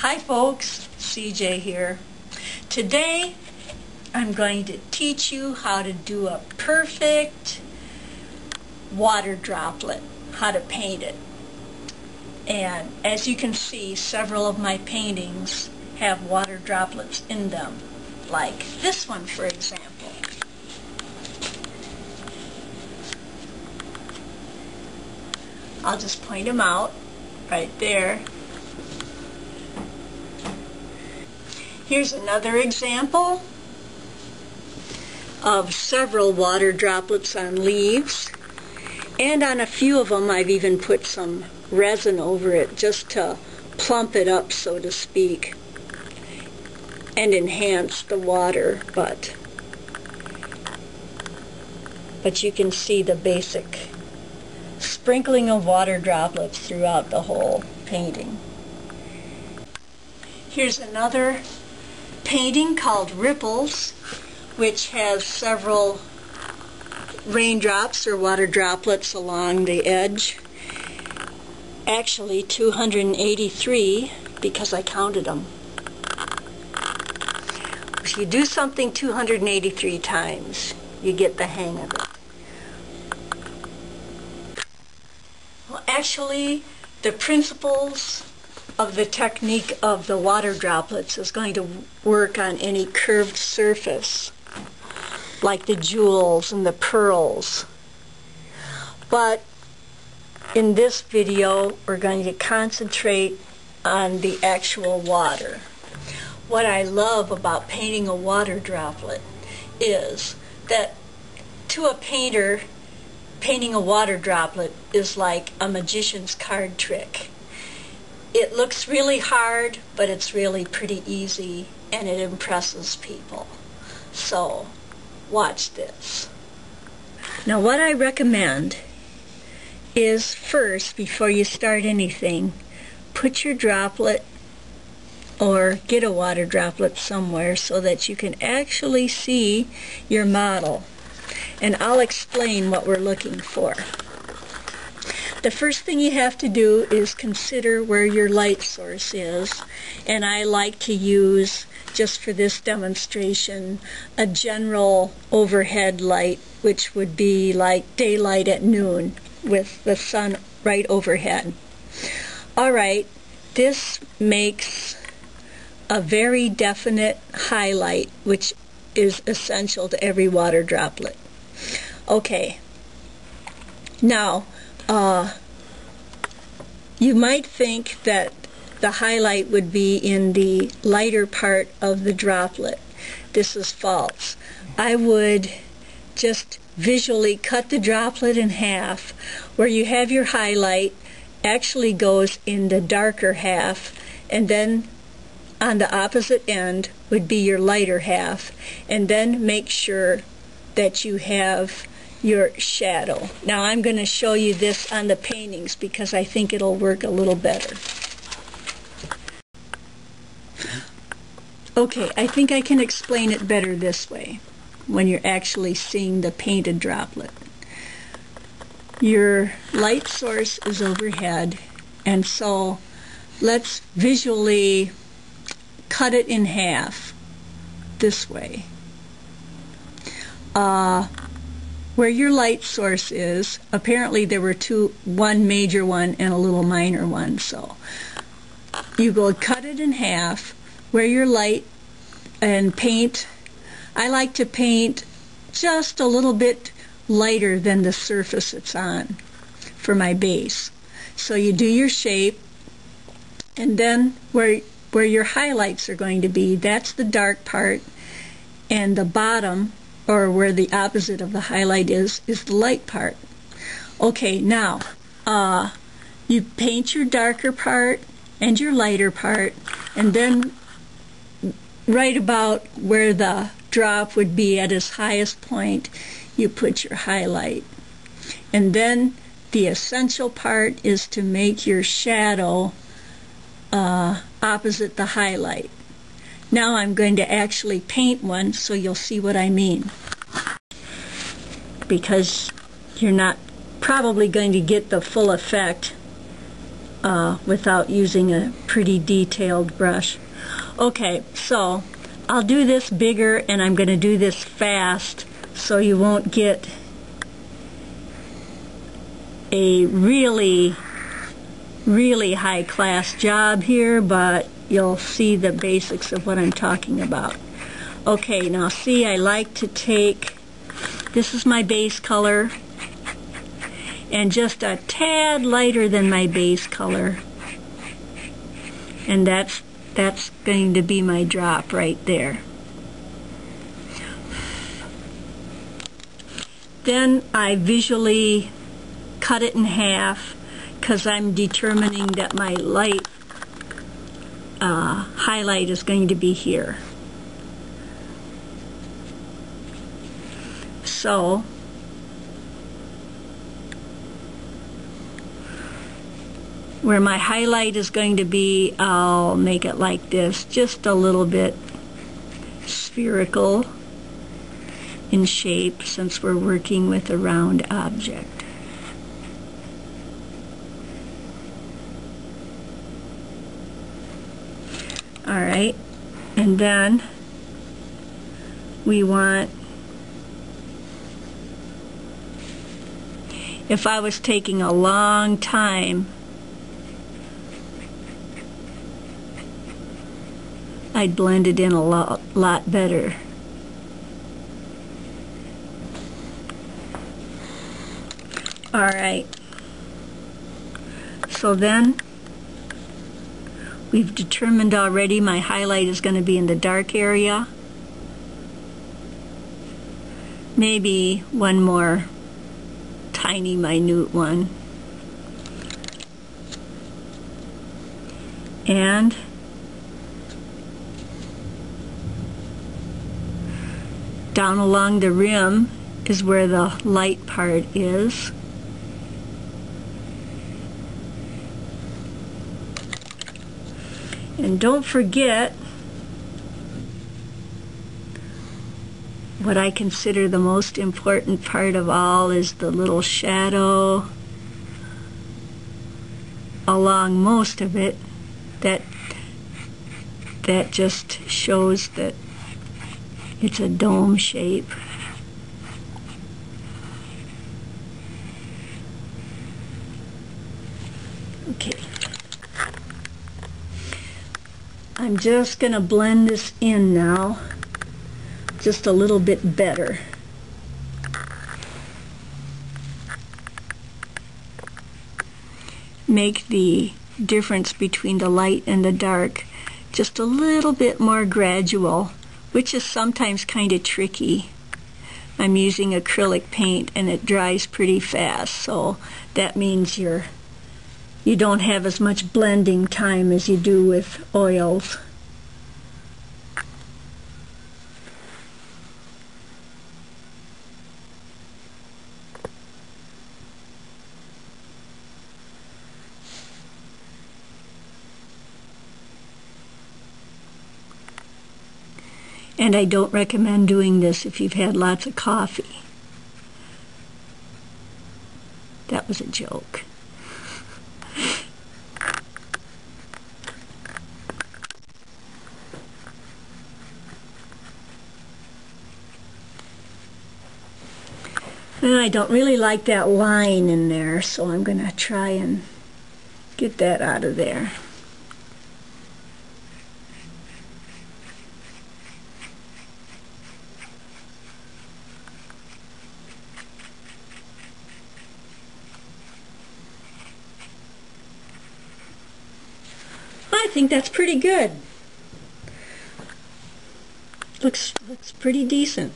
Hi folks, CJ here. Today I'm going to teach you how to do a perfect water droplet, how to paint it. And as you can see, several of my paintings have water droplets in them, like this one for example. I'll just point them out right there. Here's another example of several water droplets on leaves, and on a few of them I've even put some resin over it just to plump it up, so to speak, and enhance the water, but you can see the basic sprinkling of water droplets throughout the whole painting. Here's another painting called Ripples, which has several raindrops or water droplets along the edge. Actually 283 because I counted them. If you do something 283 times, you get the hang of it. Well, actually, the principles of the technique of the water droplets is going to work on any curved surface, like the jewels and the pearls. But in this video, we're going to concentrate on the actual water. What I love about painting a water droplet is that to a painter, painting a water droplet is like a magician's card trick. It looks really hard, but it's really pretty easy, and it impresses people. So, watch this. Now, what I recommend is first, before you start anything, put your droplet or get a water droplet somewhere so that you can actually see your model. And I'll explain what we're looking for. The first thing you have to do is consider where your light source is, and I like to use, just for this demonstration, a general overhead light, which would be like daylight at noon with the sun right overhead. Alright, this makes a very definite highlight, which is essential to every water droplet. Okay, now you might think that the highlight would be in the lighter part of the droplet. This is false. I would just visually cut the droplet in half. Where you have your highlight actually goes in the darker half, and then on the opposite end would be your lighter half, and then make sure that you have your shadow. Now I'm going to show you this on the paintings because I think it'll work a little better. Okay, I think I can explain it better this way when you're actually seeing the painted droplet. Your light source is overhead, and so let's visually cut it in half this way. Where your light source is, apparently there were one major one and a little minor one, so you go cut it in half where your light, and paint. I like to paint just a little bit lighter than the surface it's on for my base. So you do your shape, and then where your highlights are going to be, that's the dark part, and the bottom, or where the opposite of the highlight is the light part. Okay, now you paint your darker part and your lighter part, and then right about where the drop would be at its highest point, you put your highlight. And then the essential part is to make your shadow opposite the highlight. Now I'm going to actually paint one so you'll see what I mean, because you're not probably going to get the full effect without using a pretty detailed brush. Okay, so I'll do this bigger, and I'm going to do this fast so you won't get a really high class job here, but you'll see the basics of what I'm talking about. Okay, now see, I like to take, this is my base color, and just a tad lighter than my base color, and that's going to be my drop right there. Then I visually cut it in half because I'm determining that my light highlight is going to be here. So where my highlight is going to be, I'll make it like this, just a little bit spherical in shape since we're working with a round object. Alright, and then we want, if I was taking a long time, I'd blend it in a lot better. Alright, so then we've determined already my highlight is going to be in the dark area. Maybe one more tiny minute one. And down along the rim is where the light part is. And don't forget what I consider the most important part of all is the little shadow along most of it that just shows that it's a dome shape. Okay. I'm just going to blend this in now, just a little bit better. Make the difference between the light and the dark just a little bit more gradual, which is sometimes kind of tricky. I'm using acrylic paint and it dries pretty fast, so that means you don't have as much blending time as you do with oils. And I don't recommend doing this if you've had lots of coffee. That was a joke. And I don't really like that line in there, so I'm going to try and get that out of there. I think that's pretty good. Looks pretty decent.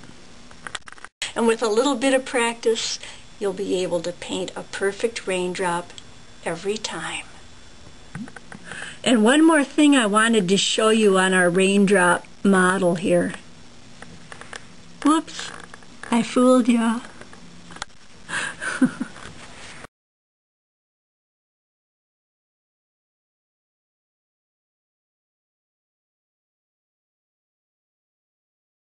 And with a little bit of practice, you'll be able to paint a perfect raindrop every time. And one more thing I wanted to show you on our raindrop model here. Whoops, I fooled ya.